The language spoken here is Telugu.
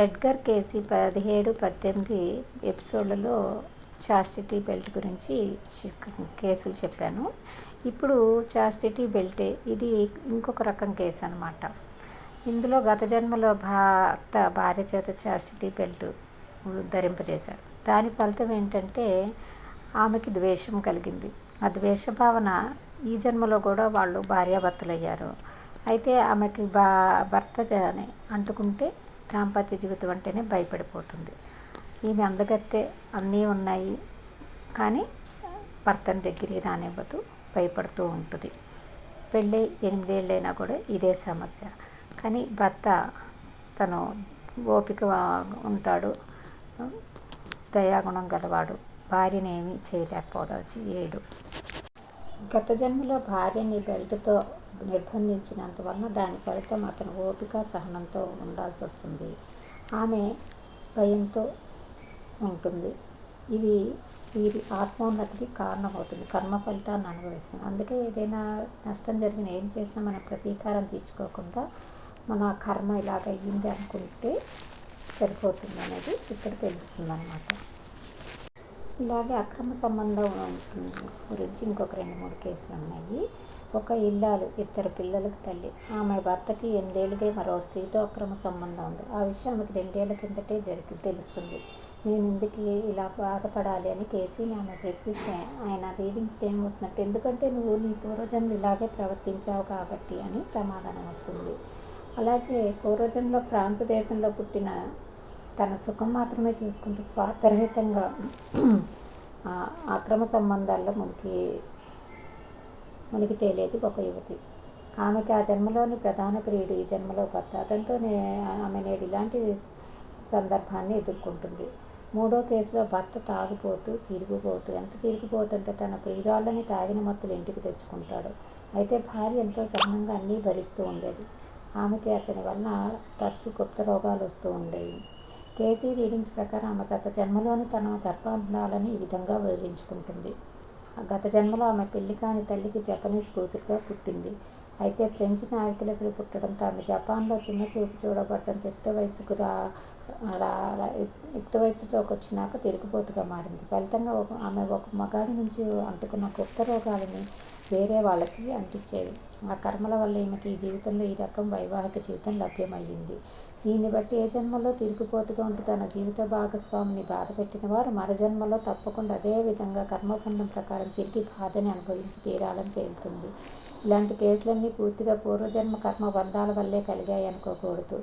ఎడ్గర్ కేసీ 17, 18 ఎపిసోడ్లలో చాస్టిటీ బెల్ట్ గురించి కేసులు చెప్పాను. ఇప్పుడు చాస్టిటీ బెల్టే ఇది ఇంకొక రకం కేసు అనమాట. ఇందులో గత జన్మలో భార్య చేత చాస్టిటీ బెల్ట్ ధరింపజేశాడు. దాని ఫలితం ఏంటంటే ఆమెకి ద్వేషం కలిగింది. ఆ ద్వేష భావన ఈ జన్మలో కూడా వాళ్ళు భార్యాభర్తలు అయ్యారు. అయితే ఆమెకి భర్త అంటుకుంటే దాంపత్య జీవితం అంటేనే భయపడిపోతుంది. ఈమె అందగత్తే, అన్నీ ఉన్నాయి, కానీ భర్తని దగ్గరికి రానివ్వదు, భయపడుతూ ఉంటుంది. పెళ్ళి 8 ఏళ్ళైనా కూడా ఇదే సమస్య. కానీ భర్త తను ఓపిక ఉంటాడు, దయాగుణం గలవాడు, భార్యని ఏమీ చేయలేకపోయాడు. గత జన్మలో భార్యని బెల్ట్తో నిర్బంధించినందువలన దాని ఫలితం అతను ఓపిక సహనంతో ఉండాల్సి వస్తుంది. ఆమె భయంతో ఉంటుంది. ఇది ఆత్మోన్నతికి కారణమవుతుంది, కర్మ ఫలితాన్ని అనుభవిస్తుంది. అందుకే ఏదైనా నష్టం జరిగిన ఏం చేసినా మనం ప్రతీకారం తీర్చుకోకుండా మన కర్మ ఇలాగ అయ్యింది అనుకుంటే సరిపోతుంది అనేది ఇక్కడ తెలుస్తుంది అన్నమాట. ఇలాగే అక్రమ సంబంధం గురించి ఇంకొక 2-3 కేసులు ఉన్నాయి. ఒక ఇల్లాలు 2 పిల్లలకు తల్లి. ఆమె భర్తకి 8 ఏళ్ళుగా మరో స్త్రీతో అక్రమ సంబంధం ఉంది. ఆ విషయం ఆమెకు 2 ఏళ్ల కిందటే తెలుస్తుంది. నేను ఎందుకు ఇలా బాధపడాలి అని కేసీని ఆమె ప్రశ్నిస్తే ఆయన రీడింగ్స్కి ఏం వస్తున్నట్టు, ఎందుకంటే నువ్వు నీ పూర్వజన్మలు ఇలాగే ప్రవర్తించావు కాబట్టి అని సమాధానం వస్తుంది. అలాగే పూర్వజన్మలో ఫ్రాన్స్ దేశంలో పుట్టిన తన సుఖం మాత్రమే చూసుకుంటూ స్వార్థరహితంగా అక్రమ సంబంధాల్లో మునిగి తేలేది ఒక యువతి. ఆమెకి ఆ జన్మలోని ప్రధాన ప్రియుడు ఈ జన్మలో భర్త. అతనితో ఆమె నేడు ఇలాంటి సందర్భాన్ని ఎదుర్కొంటుంది. 3వ కేసులో భర్త తిరిగిపోతూ ఎంత తిరిగిపోతుంటే తన ప్రియురాళ్ళని తాగిన మత్తులు ఇంటికి తెచ్చుకుంటాడు. అయితే భార్య ఎంతో సహనంగా అన్నీ భరిస్తూ ఉండేది. ఆమెకి అతని వలన తరచూ గుప్త రోగాలు వస్తూ ఉండేవి. కేసీ రీడింగ్స్ ప్రకారం ఆమె గత జన్మలోని తన గర్భాంధాలని ఈ విధంగా వదిలించుకుంటుంది. గత జన్మలో ఆమె పెళ్లి కాని తల్లికి జపనీస్ కూతురుగా పుట్టింది. అయితే ఫ్రెంచ్ నావికులకు పుట్టడంతో ఆమె జపాన్లో చిన్న చూపు చూడబడడంతో యుక్త వయసులోకి వచ్చినాక తిరుగుబోతుగా మారింది. ఫలితంగా ఆమె ఒక మగాడి నుంచి అంటుకున్న గుప్త రోగాలని వేరే వాళ్ళకి అంటించేది. ఆ కర్మల వల్ల ఈమెకి ఈ జీవితంలో ఈ రకం వైవాహిక జీవితం లభ్యమయ్యింది. దీన్ని బట్టి ఏ జన్మలో తిరుగుబోతుగా ఉంటూ తన జీవిత భాగస్వామిని బాధ పెట్టిన వారు మరో జన్మలో తప్పకుండా అదే విధంగా కర్మబంధం ప్రకారం తిరిగి బాధని అనుభవించి తీరాలని తేలుతుంది. ఇలాంటి కేసులన్నీ పూర్తిగా పూర్వజన్మ కర్మ బంధాల వల్లే కలిగాయి అనుకోకూడదు.